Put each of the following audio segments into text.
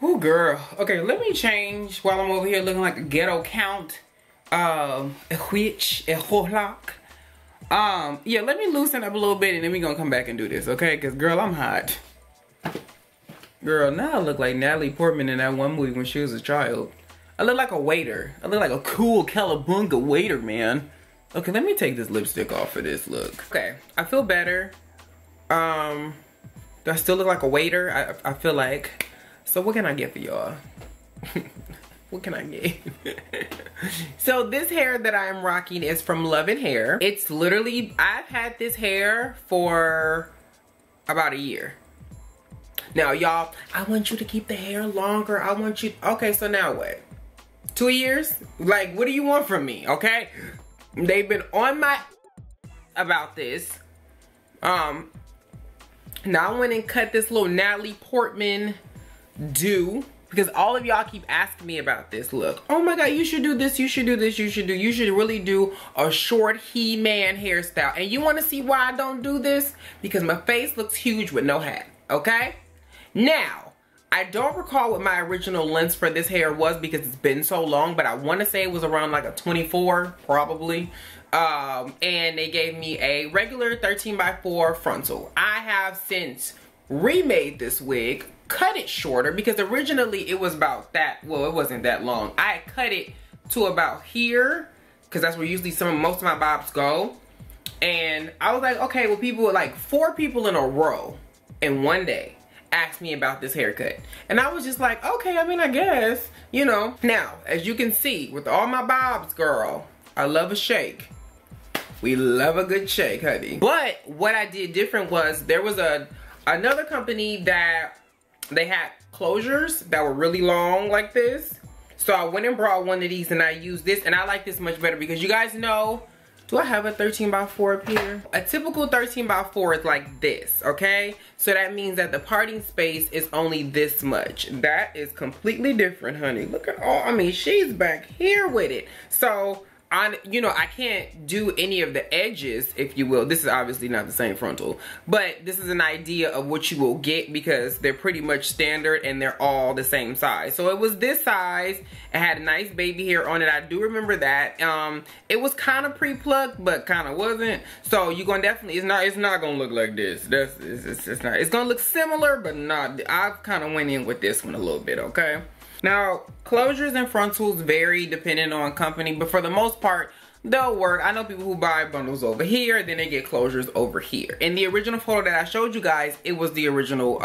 Ooh, girl. Okay, let me change while I'm over here looking like a ghetto count. A witch, a warlock. Yeah, let me loosen up a little bit and then we gonna come back and do this, okay? Because, girl, I'm hot. Girl, now I look like Natalie Portman in that one movie when she was a child. I look like a waiter. I look like a cool Cowabunga waiter, man. Okay, let me take this lipstick off for this look. Okay, I feel better. Do I still look like a waiter? I feel like. So what can I get for y'all? What can I get? So this hair that I am rocking is from Luvin Hair. It's literally, I've had this hair for about a year. Now y'all, I want you to keep the hair longer. I want you, okay, so now what? 2 years? Like, what do you want from me, okay? They've been on my about this. Now I went and cut this little Natalie Portman do, because all of y'all keep asking me about this look. Oh my god, you should do this, you should do this, you should really do a short He-Man hairstyle. And you want to see why I don't do this? Because my face looks huge with no hat, okay? Now, I don't recall what my original length for this hair was because it's been so long, but I want to say it was around like a 24, probably. And they gave me a regular 13x4 frontal. I have since remade this wig, cut it shorter because originally it was about that, well, it wasn't that long. I cut it to about here because that's where usually most of my bobs go. And I was like, okay, well, people, like 4 people in a row in one day asked me about this haircut. And I was just like, okay, I mean, I guess, you know. Now, as you can see, with all my bobs, girl, I love a shake. We love a good shake, honey. But what I did different was there was another company that they had closures that were really long like this. So I went and brought one of these and I used this, and I like this much better because you guys know, do I have a 13x4 up here? A typical 13x4 is like this, okay? So that means that the parting space is only this much. That is completely different, honey. Look at all, I mean, she's back here with it. So, you know, I can't do any of the edges, if you will. This is obviously not the same frontal, but this is an idea of what you will get because they're pretty much standard and they're all the same size. So it was this size. It had a nice baby hair on it. I do remember that. It was kind of pre-plucked, but kind of wasn't. So you're gonna definitely, it's not gonna look like this. It's not. It's gonna look similar, but not. I kind of went in with this one a little bit, okay? Now, closures and frontals vary depending on company, but for the most part, they'll work. I know people who buy bundles over here, then they get closures over here. In the original photo that I showed you guys, it was the original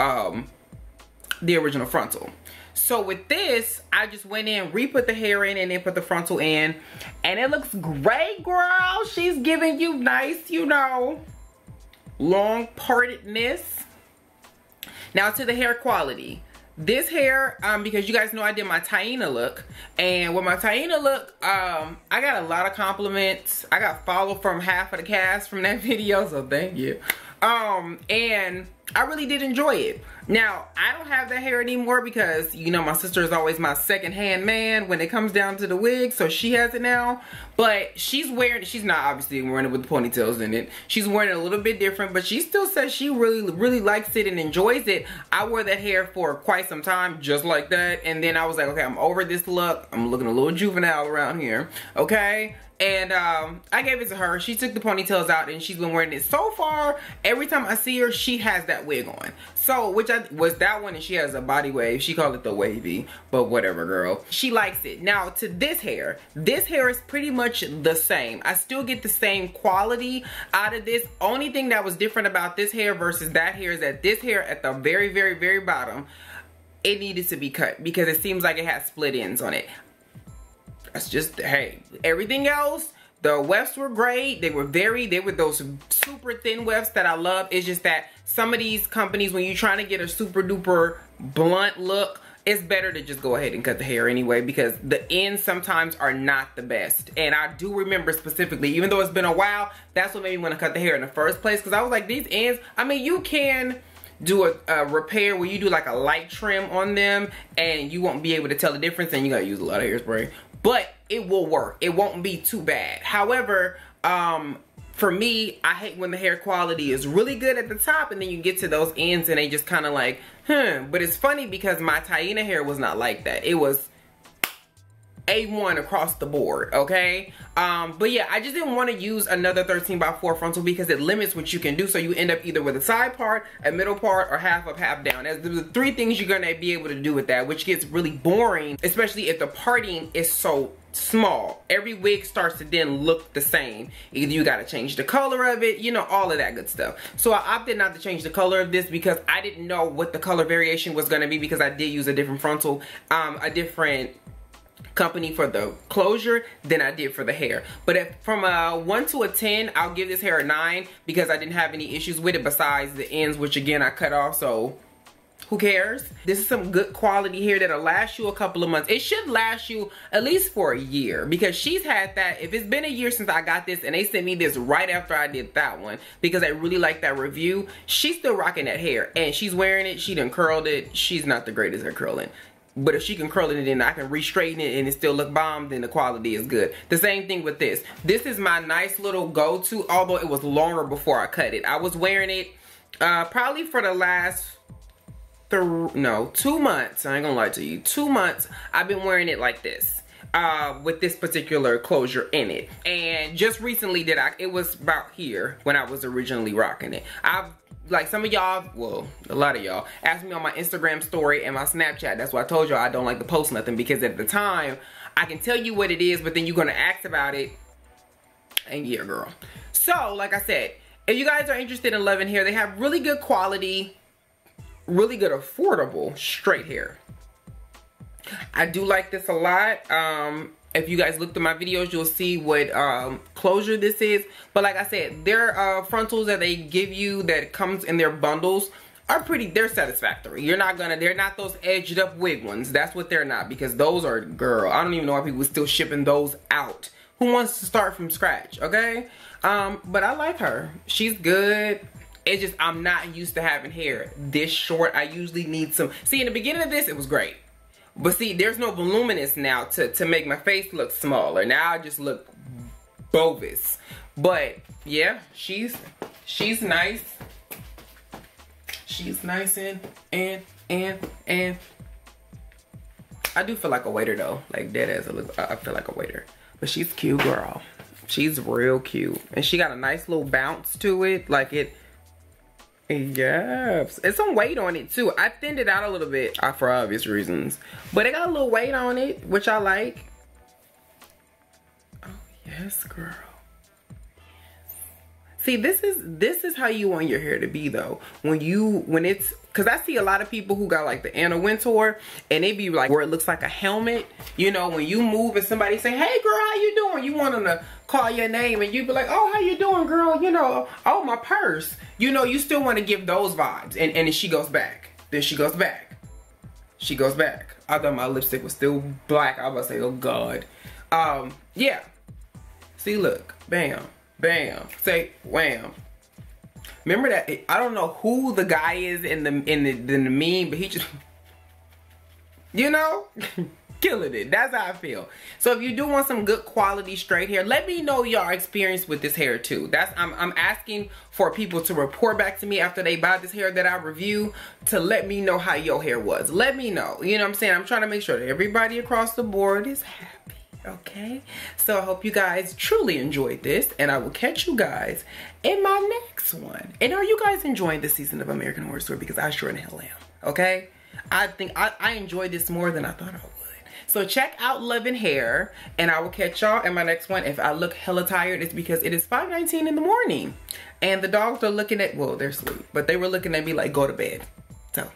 frontal. So with this, I just went in, re-put the hair in, and then put the frontal in, and it looks great, girl. She's giving you nice, you know, long partedness. Now to the hair quality. This hair, because you guys know I did my Taina look, and with my Taina look, I got a lot of compliments. I got followed from half of the cast from that video, so thank you. And I really did enjoy it. Now, I don't have that hair anymore because, you know, my sister is always my second-hand man when it comes down to the wig, so she has it now. But she's wearing it. She's not obviously wearing it with the ponytails in it. She's wearing it a little bit different, but she still says she really likes it and enjoys it. I wore that hair for quite some time, just like that. And then I was like, okay, I'm over this look. I'm looking a little juvenile around here, okay? And I gave it to her. She took the ponytails out and she's been wearing it. So far, every time I see her, she has that wig on. So, which was that one, and she has a body wave. She called it the wavy, but whatever, girl. She likes it. Now, to this hair is pretty much the same. I still get the same quality out of this. Only thing that was different about this hair versus that hair is that this hair at the very bottom, it needed to be cut because it seems like it has split ends on it. That's just, hey, everything else, the wefts were great. They were those super thin wefts that I love. It's just that some of these companies, when you're trying to get a super duper blunt look, it's better to just go ahead and cut the hair anyway because the ends sometimes are not the best. And I do remember specifically, even though it's been a while, that's what made me want to cut the hair in the first place because I was like, these ends, I mean, you can do a repair where you do like a light trim on them and you won't be able to tell the difference, and you gotta use a lot of hairspray. But it will work. It won't be too bad. However, for me, I hate when the hair quality is really good at the top and then you get to those ends and they just kind of like, But it's funny because my Taina hair was not like that. It was A1 across the board, okay? But yeah, I just didn't want to use another 13x4 frontal because it limits what you can do. So you end up either with a side part, a middle part, or half up, half down. That's the 3 things you're gonna be able to do with that, which gets really boring, especially if the parting is so small. Every wig starts to then look the same. Either you gotta change the color of it, you know, all of that good stuff. So I opted not to change the color of this because I didn't know what the color variation was gonna be, because I did use a different frontal, a different company for the closure than I did for the hair. But if from a 1 to a 10, I'll give this hair a 9 because I didn't have any issues with it besides the ends, which again I cut off, so who cares? This is some good quality hair that'll last you a couple of months. It should last you at least for a year, because she's had that. If it's been a year since I got this and they sent me this right after I did that one because I really like that review, she's still rocking that hair and she's wearing it. She done curled it. She's not the greatest at curling. But if she can curl it and then I can re-straighten it and it still look bomb, then the quality is good. The same thing with this. This is my nice little go-to, although it was longer before I cut it. I was wearing it probably for the last 2 months. I ain't gonna lie to you. 2 months I've been wearing it like this. With this particular closure in it. And just recently it was about here when I was originally rocking it. Like some of y'all, well, a lot of y'all asked me on my Instagram story and my Snapchat. That's why I told y'all I don't like to post nothing, because at the time I can tell you what it is, but then you're gonna ask about it, and yeah, girl. So like I said, if you guys are interested in Luvin Hair, they have really good quality, really good affordable straight hair. I do like this a lot. If you guys looked at my videos, you'll see what closure this is. But like I said, their frontals that they give you that comes in their bundles are they're satisfactory. They're not those edged up wig ones. That's what they're not, because those are, girl, I don't even know why people are still shipping those out. Who wants to start from scratch, okay? But I like her. She's good. It's just, I'm not used to having hair this short. I usually need some, see, in the beginning of this, it was great. But see, there's no voluminous now to make my face look smaller. Now I just look bovis. But yeah, she's nice. She's nice and I do feel like a waiter though. Like dead as I feel like a waiter. But she's cute, girl. She's real cute. And she got a nice little bounce to it. Like it. Yes, it's some weight on it too. I thinned it out a little bit for obvious reasons, but it got a little weight on it, which I like. Oh yes, girl. See, this is how you want your hair to be though. When it's, cause I see a lot of people who got like the Anna Wintour and they be like where it looks like a helmet. You know, when you move and somebody say, "Hey girl, how you doing?" You want them to call your name and you be like, "Oh, how you doing, girl?" You know, "Oh, my purse." You know, you still want to give those vibes. And then she goes back. Then she goes back. She goes back. I thought my lipstick was still black. I was about to say, oh God. Yeah. See, look. Bam. Bam. Say wham. Remember that? I don't know who the guy is in the meme, but he just, you know, killing it. That's how I feel. So if you do want some good quality straight hair, let me know y'all experience with this hair too. I'm asking for people to report back to me after they buy this hair that I review, to let me know how your hair was. Let me know. You know what I'm saying? I'm trying to make sure that everybody across the board is happy. Okay, so I hope you guys truly enjoyed this, and I will catch you guys in my next one. And are you guys enjoying this season of American Horror Story? Because I sure in hell am. Okay, I think I enjoyed this more than I thought I would. So check out Luvin Hair, and I will catch y'all in my next one. If I look hella tired, it's because it is 5:19 in the morning, and the dogs are looking at, well, they're asleep, but they were looking at me like, go to bed. So